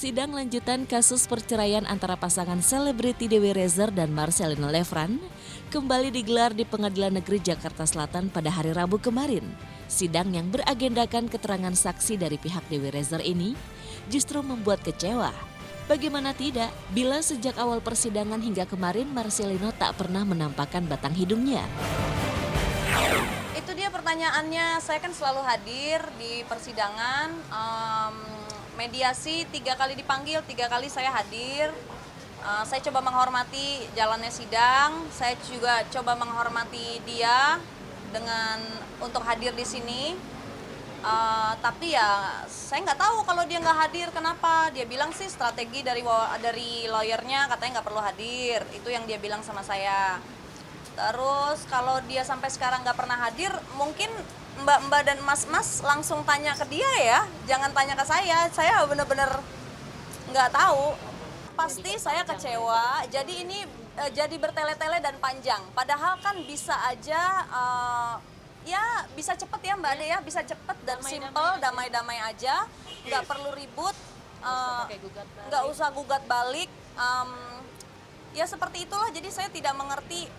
Sidang lanjutan kasus perceraian antara pasangan selebriti Dewi Rezer dan Marcelino Levran kembali digelar di Pengadilan Negeri Jakarta Selatan pada hari Rabu kemarin. Sidang yang beragendakan keterangan saksi dari pihak Dewi Rezer ini justru membuat kecewa. Bagaimana tidak bila sejak awal persidangan hingga kemarin Marcelino tak pernah menampakkan batang hidungnya. Itu dia pertanyaannya, saya kan selalu hadir di persidangan, mediasi 3 kali dipanggil, 3 kali saya hadir. Saya coba menghormati jalannya sidang, saya juga coba menghormati dia dengan untuk hadir di sini. Tapi ya saya nggak tahu kalau dia nggak hadir kenapa. Dia bilang sih strategi dari lawyernya katanya nggak perlu hadir, itu yang dia bilang sama saya. Terus kalau dia sampai sekarang nggak pernah hadir, mungkin mbak-mbak dan mas-mas langsung tanya ke dia ya, jangan tanya ke saya bener-bener nggak tahu. Pasti saya kecewa, jadi ini jadi bertele-tele dan panjang, padahal kan bisa aja ya bisa cepet ya Mbak Ade ya, bisa cepet dan simple, damai-damai aja, nggak perlu ribut, nggak usah gugat balik. Ya seperti itulah, jadi saya tidak mengerti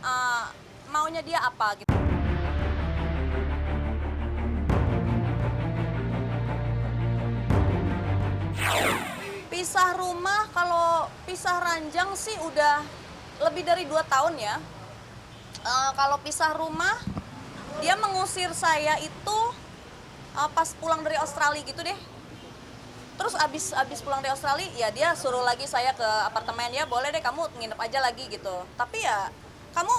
maunya dia apa gitu. Pisah rumah, kalau pisah ranjang sih udah lebih dari 2 tahun ya. Kalau pisah rumah, dia mengusir saya itu pas pulang dari Australia gitu deh. Terus abis pulang dari Australia, ya dia suruh lagi saya ke apartemen, ya boleh deh kamu nginep aja lagi gitu. Tapi ya kamu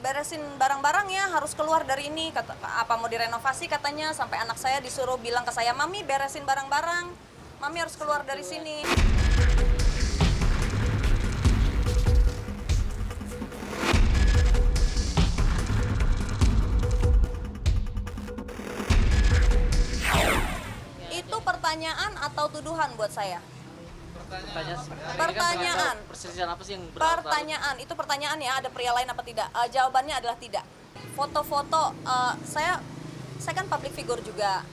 beresin barang-barang ya, harus keluar dari ini. Apa mau direnovasi katanya, sampai anak saya disuruh bilang ke saya, mami beresin barang-barang, mami harus keluar dari sini. Itu pertanyaan atau tuduhan buat saya? Pertanyaan. Perselisihan apa sih yang Pertanyaan, itu pertanyaan ya, ada pria lain apa tidak? Jawabannya adalah tidak. Foto-foto, saya kan public figure juga.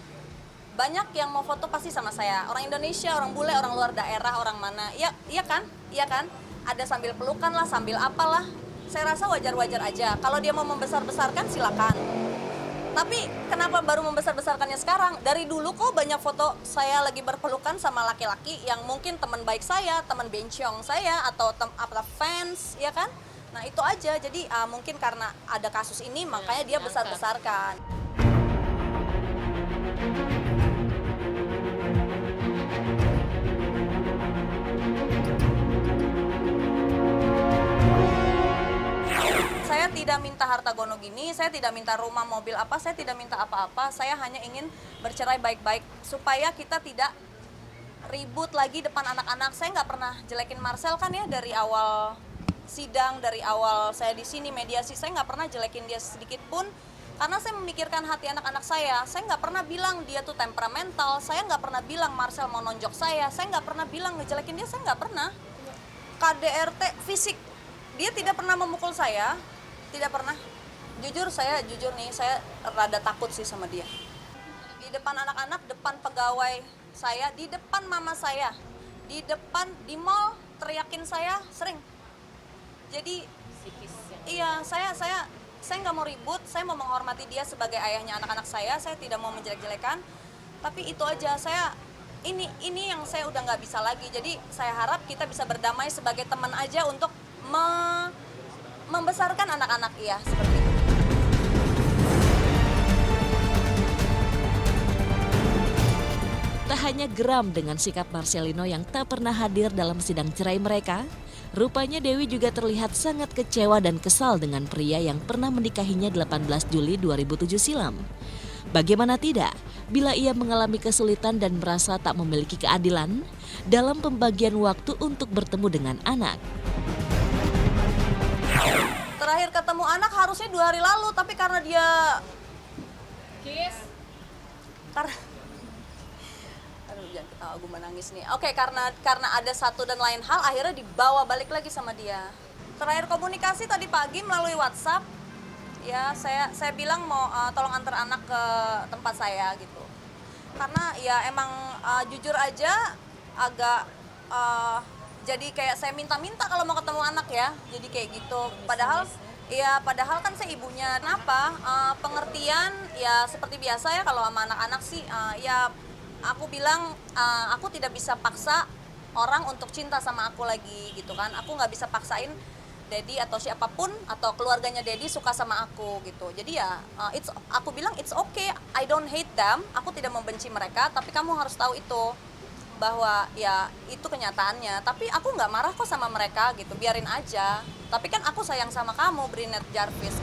Banyak yang mau foto pasti sama saya. Orang Indonesia, orang bule, orang luar daerah, orang mana. Iya kan? Ada sambil pelukan lah, sambil apalah. Saya rasa wajar-wajar aja. Kalau dia mau membesar-besarkan silakan. Tapi kenapa baru membesar-besarkannya sekarang? Dari dulu kok banyak foto saya lagi berpelukan sama laki-laki yang mungkin teman baik saya, teman bencong saya, atau fans, ya kan? Nah itu aja, jadi mungkin karena ada kasus ini makanya dia besar-besarkan. Saya tidak minta harta gono gini, saya tidak minta rumah, mobil apa, saya tidak minta apa-apa. Saya hanya ingin bercerai baik-baik supaya kita tidak ribut lagi depan anak-anak. Saya nggak pernah jelekin Marcel kan ya, dari awal sidang, dari awal saya di sini mediasi, saya nggak pernah jelekin dia sedikit pun. Karena saya memikirkan hati anak-anak saya. Saya nggak pernah bilang dia tuh temperamental, saya nggak pernah bilang Marcel mau nonjok saya nggak pernah bilang ngejelekin dia, saya nggak pernah. KDRT fisik, dia tidak pernah memukul saya. Tidak pernah. Jujur nih, saya rada takut sih sama dia. Di depan anak-anak, depan pegawai saya, di depan mama saya, di mall teriakin saya sering. Jadi iya, saya nggak mau ribut, saya mau menghormati dia sebagai ayahnya anak-anak saya tidak mau menjelek-jelekan. Tapi itu aja, ini yang saya udah nggak bisa lagi. Jadi saya harap kita bisa berdamai sebagai teman aja untuk membesarkan anak-anak, iya seperti itu. Tak hanya geram dengan sikap Marcelino yang tak pernah hadir dalam sidang cerai mereka, rupanya Dewi juga terlihat sangat kecewa dan kesal dengan pria yang pernah menikahinya 18 Juli 2007 silam. Bagaimana tidak bila ia mengalami kesulitan dan merasa tak memiliki keadilan dalam pembagian waktu untuk bertemu dengan anak. Terakhir ketemu anak harusnya 2 hari lalu, tapi karena dia aduh jangan ketawa, gue menangis nih. Oke, karena ada satu dan lain hal, akhirnya dibawa balik lagi sama dia. Terakhir komunikasi tadi pagi melalui WhatsApp, ya saya bilang mau tolong antar anak ke tempat saya gitu. Karena ya emang jujur aja agak jadi kayak saya minta-minta kalau mau ketemu anak ya, jadi kayak gitu. Padahal kan saya ibunya. Kenapa? Pengertian ya seperti biasa ya kalau sama anak-anak sih, ya aku bilang aku tidak bisa paksa orang untuk cinta sama aku lagi gitu kan. Aku nggak bisa paksain Dedi atau siapapun atau keluarganya Dedi suka sama aku gitu. Jadi ya aku bilang it's okay, I don't hate them, aku tidak membenci mereka, tapi kamu harus tahu itu bahwa ya itu kenyataannya. Tapi aku nggak marah kok sama mereka gitu, biarin aja. Tapi kan aku sayang sama kamu, Brinette Jarvis.